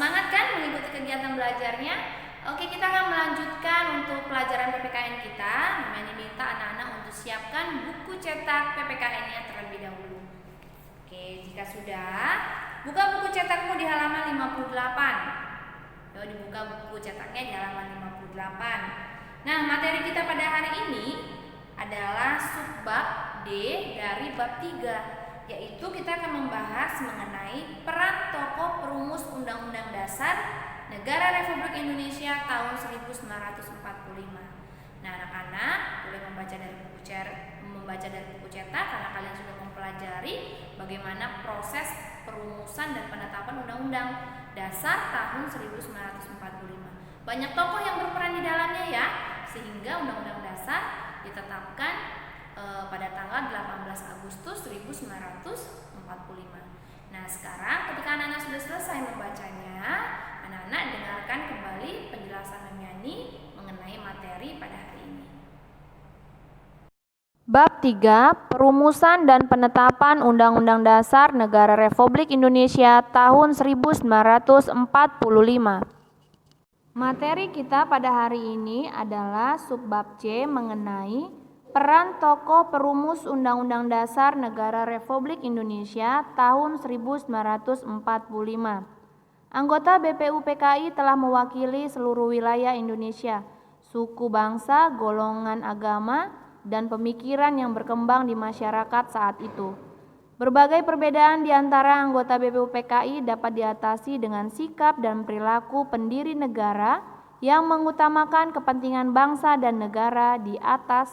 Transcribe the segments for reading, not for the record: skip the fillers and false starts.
semangat kan mengikuti kegiatan belajarnya? Oke, kita akan melanjutkan untuk pelajaran PPKN kita. Namanya minta anak-anak untuk siapkan buku cetak PPKN-nya terlebih dahulu. Oke, jika sudah, buka buku cetakmu di halaman 58. Dibuka buku cetaknya di halaman 58. Nah, materi kita pada hari ini adalah subbab D dari bab 3, yaitu kita akan membahas mengenai peran tokoh perumus Undang-Undang Dasar Negara Republik Indonesia tahun 1945. Nah, anak-anak boleh membaca dari buku cetak karena kalian sudah mempelajari bagaimana proses perumusan dan penetapan Undang-Undang Dasar tahun 1945. Banyak tokoh yang berperan di dalamnya ya, sehingga Undang-Undang Dasar ditetapkan pada tanggal 18 Agustus 1945. Nah, sekarang ketika anak-anak sudah selesai membacanya, anak-anak dengarkan kembali penjelasan menyanyi mengenai materi pada hari ini. Bab 3, Perumusan dan Penetapan Undang-Undang Dasar Negara Republik Indonesia tahun 1945. Materi kita pada hari ini adalah subbab C mengenai peran tokoh perumus Undang-Undang Dasar Negara Republik Indonesia tahun 1945. Anggota BPUPKI telah mewakili seluruh wilayah Indonesia, suku bangsa, golongan agama, dan pemikiran yang berkembang di masyarakat saat itu. Berbagai perbedaan di antara anggota BPUPKI dapat diatasi dengan sikap dan perilaku pendiri negara yang mengutamakan kepentingan bangsa dan negara di atas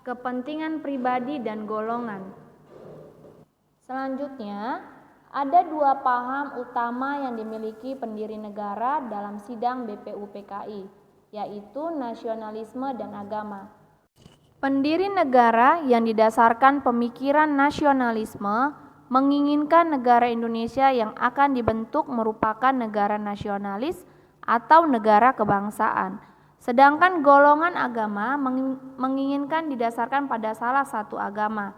kepentingan pribadi dan golongan. Selanjutnya, ada dua paham utama yang dimiliki pendiri negara dalam sidang BPUPKI, yaitu nasionalisme dan agama. Pendiri negara yang didasarkan pemikiran nasionalisme menginginkan negara Indonesia yang akan dibentuk merupakan negara nasionalis atau negara kebangsaan. Sedangkan golongan agama menginginkan didasarkan pada salah satu agama.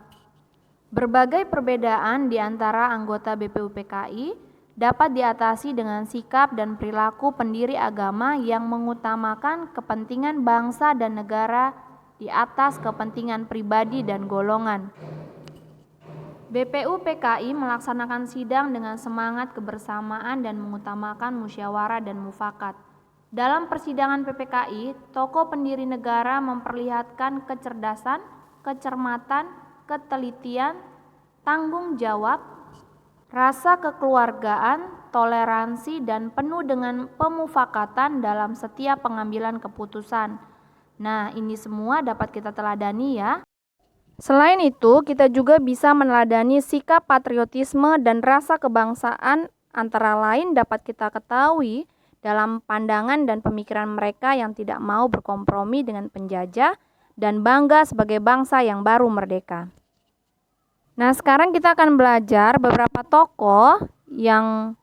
Berbagai perbedaan di antara anggota BPUPKI dapat diatasi dengan sikap dan perilaku pendiri agama yang mengutamakan kepentingan bangsa dan negara di atas kepentingan pribadi dan golongan. BPUPKI melaksanakan sidang dengan semangat kebersamaan dan mengutamakan musyawarah dan mufakat. Dalam persidangan PPKI, tokoh pendiri negara memperlihatkan kecerdasan, kecermatan, ketelitian, tanggung jawab, rasa kekeluargaan, toleransi, dan penuh dengan pemufakatan dalam setiap pengambilan keputusan. Nah, ini semua dapat kita teladani ya. Selain itu, kita juga bisa meneladani sikap patriotisme dan rasa kebangsaan antara lain dapat kita ketahui dalam pandangan dan pemikiran mereka yang tidak mau berkompromi dengan penjajah dan bangga sebagai bangsa yang baru merdeka. Nah, sekarang kita akan belajar beberapa tokoh yang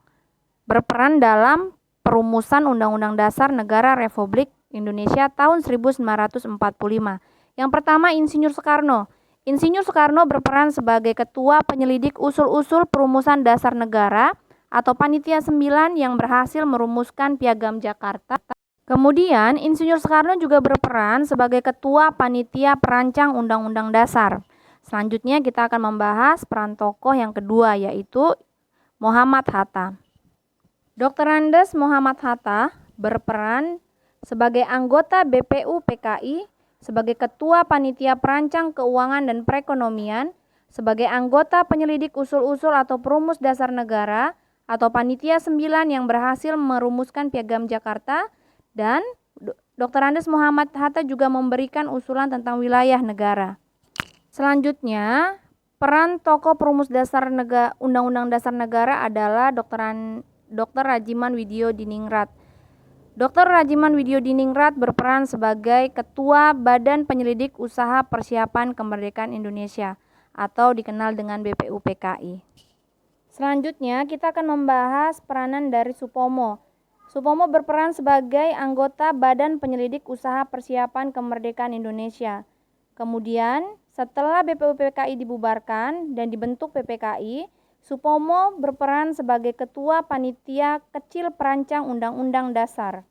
berperan dalam perumusan Undang-Undang Dasar Negara Republik Indonesia tahun 1945. Yang pertama, Insinyur Soekarno. Insinyur Soekarno berperan sebagai ketua penyelidik usul-usul perumusan dasar negara atau Panitia 9 yang berhasil merumuskan Piagam Jakarta. Kemudian, Insinyur Soekarno juga berperan sebagai ketua panitia perancang Undang-Undang Dasar. Selanjutnya kita akan membahas peran tokoh yang kedua, yaitu Muhammad Hatta. Dr. Andes Muhammad Hatta berperan sebagai anggota BPUPKI, sebagai ketua panitia perancang keuangan dan perekonomian, sebagai anggota penyelidik usul-usul atau perumus dasar negara atau Panitia 9 yang berhasil merumuskan Piagam Jakarta, dan Dr. Andes Muhammad Hatta juga memberikan usulan tentang wilayah negara. Selanjutnya, peran tokoh perumus dasar Undang-Undang Dasar Negara adalah Dr. Rajiman Widyo Diningrat. Dr. Rajiman Widyo Diningrat berperan sebagai Ketua Badan Penyelidik Usaha Persiapan Kemerdekaan Indonesia atau dikenal dengan BPUPKI. Selanjutnya kita akan membahas peranan dari Supomo. Supomo berperan sebagai anggota Badan Penyelidik Usaha Persiapan Kemerdekaan Indonesia. Kemudian setelah BPUPKI dibubarkan dan dibentuk PPKI, Supomo berperan sebagai Ketua Panitia Kecil Perancang Undang-Undang Dasar.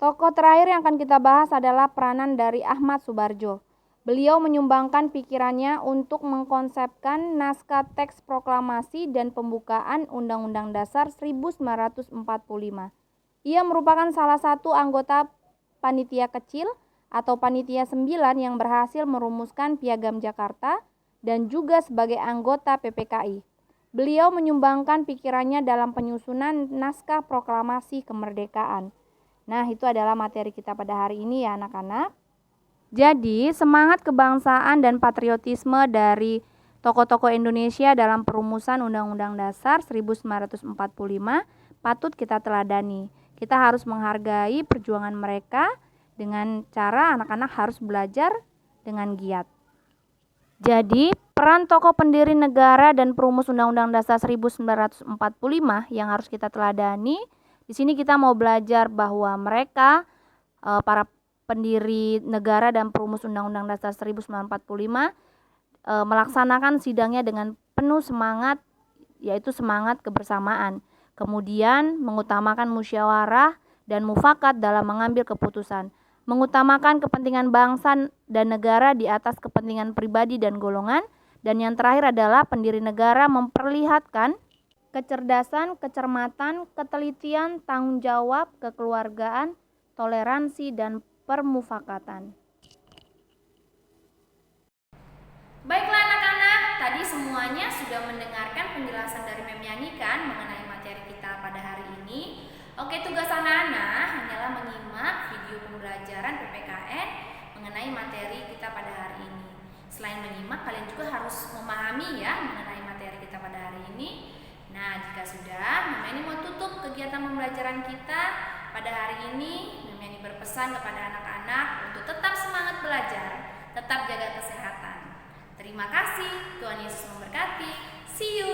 Tokoh terakhir yang akan kita bahas adalah peranan dari Ahmad Subarjo. Beliau menyumbangkan pikirannya untuk mengkonsepkan naskah teks proklamasi dan pembukaan Undang-Undang Dasar 1945. Ia merupakan salah satu anggota panitia kecil atau panitia 9 yang berhasil merumuskan Piagam Jakarta dan juga sebagai anggota PPKI. Beliau menyumbangkan pikirannya dalam penyusunan naskah proklamasi kemerdekaan. Nah, itu adalah materi kita pada hari ini ya anak-anak. Jadi, semangat kebangsaan dan patriotisme dari tokoh-tokoh Indonesia dalam perumusan Undang-Undang Dasar 1945 patut kita teladani. Kita harus menghargai perjuangan mereka dengan cara anak-anak harus belajar dengan giat. Jadi, peran tokoh pendiri negara dan perumus Undang-Undang Dasar 1945 yang harus kita teladani. Di sini kita mau belajar bahwa mereka, para pendiri negara dan perumus Undang-Undang Dasar 1945, melaksanakan sidangnya dengan penuh semangat, yaitu semangat kebersamaan. Kemudian mengutamakan musyawarah dan mufakat dalam mengambil keputusan. Mengutamakan kepentingan bangsa dan negara di atas kepentingan pribadi dan golongan. Dan yang terakhir adalah pendiri negara memperlihatkan kecerdasan, kecermatan, ketelitian, tanggung jawab, kekeluargaan, toleransi, dan permufakatan. Baiklah anak-anak, tadi semuanya sudah mendengarkan penjelasan dari Mem Yani kan mengenai materi kita pada hari ini. Oke, tugas anak-anak hanyalah menyimak video pembelajaran PPKN mengenai materi kita pada hari ini. Selain menyimak, kalian juga harus memahami ya mengenai materi kita pada hari ini. Nah, jika sudah, Mem Yani mau tutup kegiatan pembelajaran kita pada hari ini. Mem Yani berpesan kepada anak-anak untuk tetap semangat belajar, tetap jaga kesehatan. Terima kasih, Tuhan Yesus memberkati. See you.